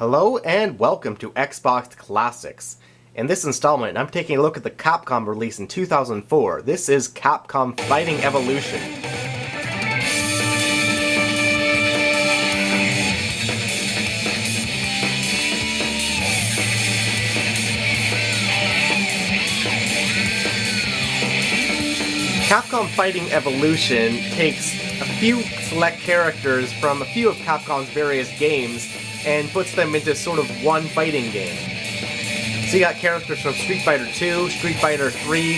Hello and welcome to Xbox Classics. In this installment, I'm taking a look at the Capcom release in 2004. This is Capcom Fighting Evolution. Capcom Fighting Evolution takes a few select characters from a few of Capcom's various games and puts them into sort of one fighting game. So you got characters from Street Fighter 2, Street Fighter 3,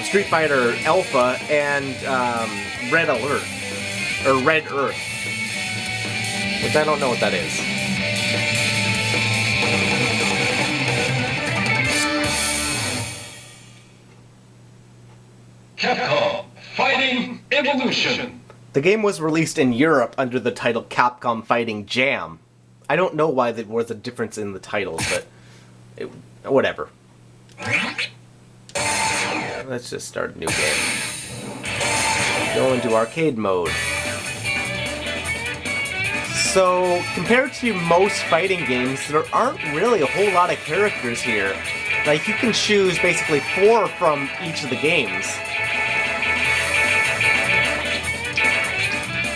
Street Fighter Alpha, and Red Alert. Or Red Earth. Which I don't know what that is. Capcom Fighting Evolution. The game was released in Europe under the title Capcom Fighting Jam. I don't know why there was a difference in the titles, but whatever. Let's just start a new game. Go into arcade mode. So, compared to most fighting games, there aren't really a whole lot of characters here. Like, you can choose basically 4 from each of the games.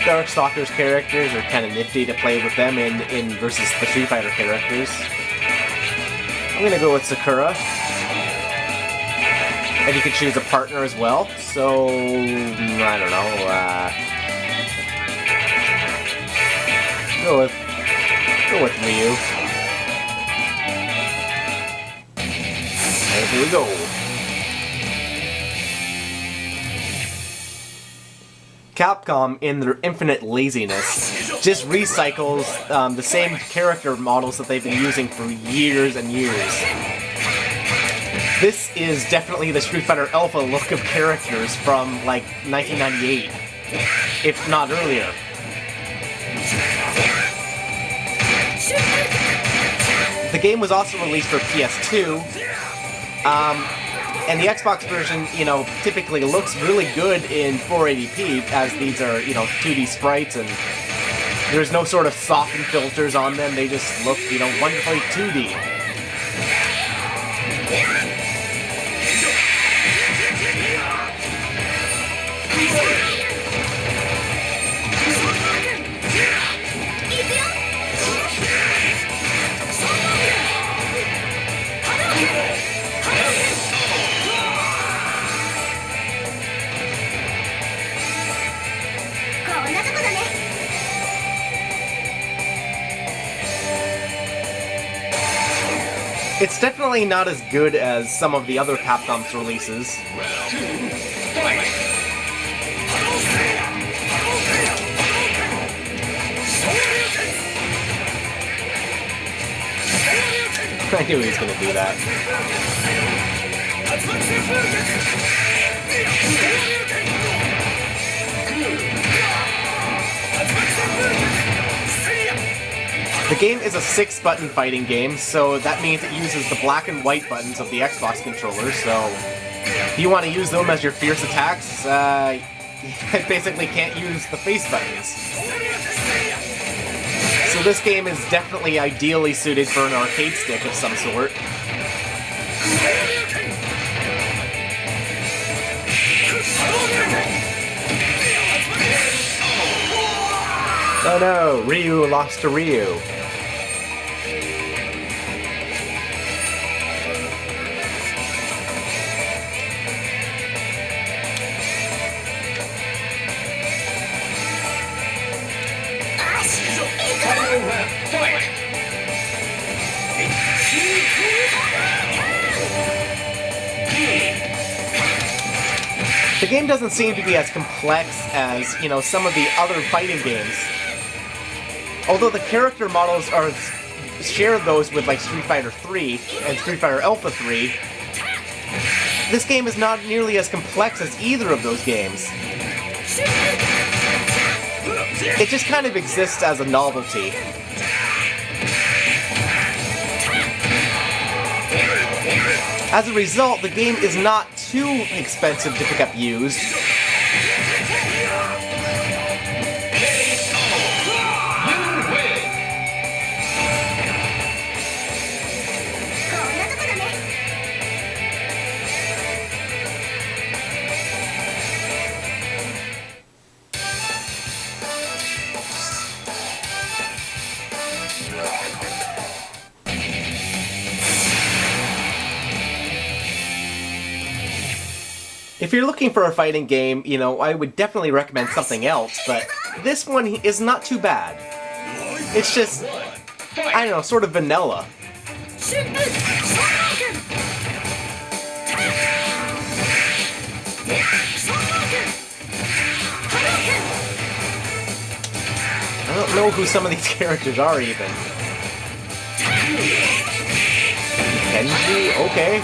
Darkstalker's characters are kind of nifty to play with them in versus the Street Fighter characters. I'm gonna go with Sakura. And you can choose a partner as well, so I don't know, go with Ryu. And here we go. Capcom, in their infinite laziness, just recycles the same character models that they've been using for years and years. This is definitely the Street Fighter Alpha look of characters from, like, 1998, if not earlier. The game was also released for PS2, and the Xbox version, typically looks really good in 480p, as these are, 2D sprites, and there's no sort of soften filters on them. They just look, wonderfully 2D. It's definitely not as good as some of the other Capcom's releases. I knew he was going to do that. The game is a 6-button fighting game, so that means it uses the black and white buttons of the Xbox controller, so if you want to use them as your fierce attacks, you basically can't use the face buttons. So this game is definitely ideally suited for an arcade stick of some sort. Oh no, Ryu lost to Ryu. The game doesn't seem to be as complex as, some of the other fighting games. Although the character models share those with, like, Street Fighter 3 and Street Fighter Alpha 3, this game is not nearly as complex as either of those games. It just kind of exists as a novelty. As a result, the game is not too expensive to pick up used. If you're looking for a fighting game, you know, I would definitely recommend something else, but this one is not too bad. It's just, I don't know, sort of vanilla. I don't know who some of these characters are even. Kenji? Okay.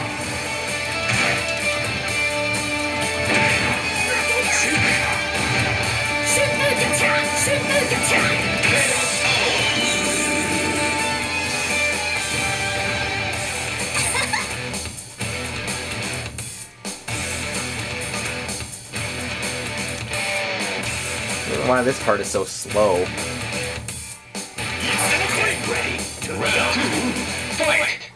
I don't know why this part is so slow. Round 2, fight!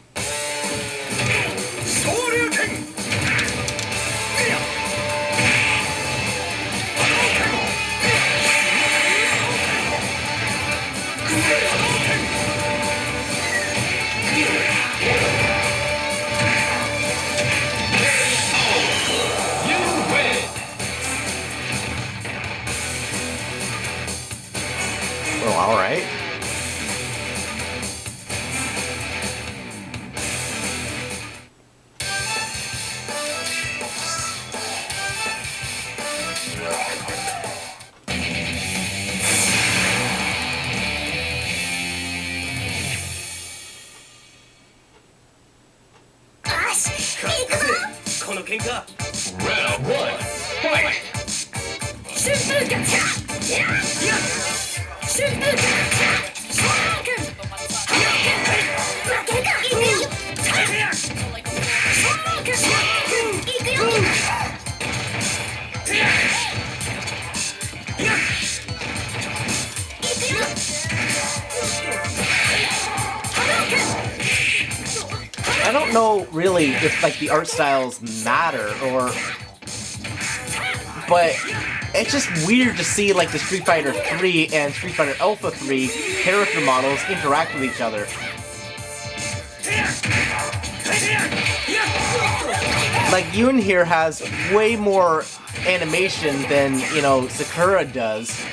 Oh, alright. Round 1, fight! I don't know really if like the art styles matter or, but it's just weird to see like the Street Fighter 3 and Street Fighter Alpha 3 character models interact with each other. Like Yun here has way more animation than, you know, Sakura does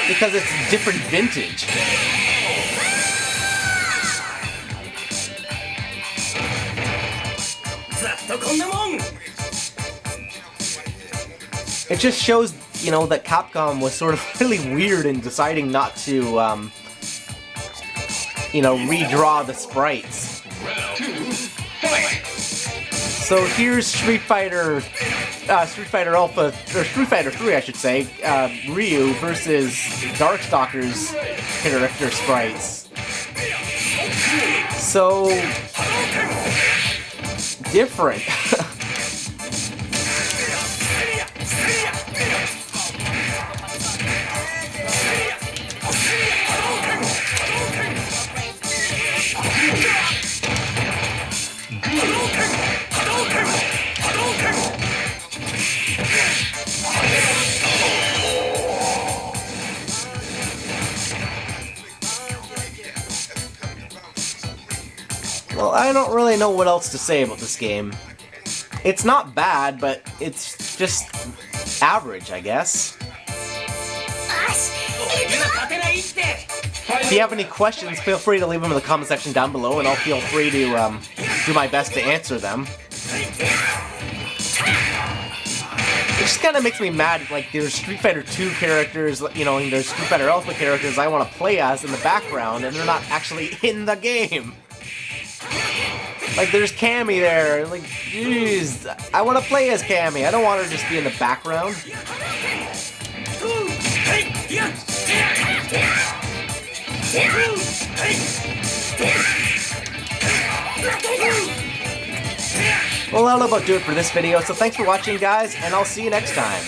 because it's different vintage. It just shows, you know, that Capcom was sort of really weird in deciding not to, you know, redraw the sprites. Round 2, fight! So here's Street Fighter Alpha, or Street Fighter 3, I should say, Ryu versus Darkstalker's character sprites. So different. Well, I don't really know what else to say about this game. It's not bad, but it's just average, I guess. If you have any questions, feel free to leave them in the comment section down below, and I'll feel free to do my best to answer them. It just kind of makes me mad, like, there's Street Fighter 2 characters, you know, and there's Street Fighter Alpha characters I want to play as in the background, and they're not actually in the game. Like, there's Cammy there, like, jeez, I want to play as Cammy, I don't want her to just be in the background. Well, that'll about do it for this video, so thanks for watching, guys, and I'll see you next time.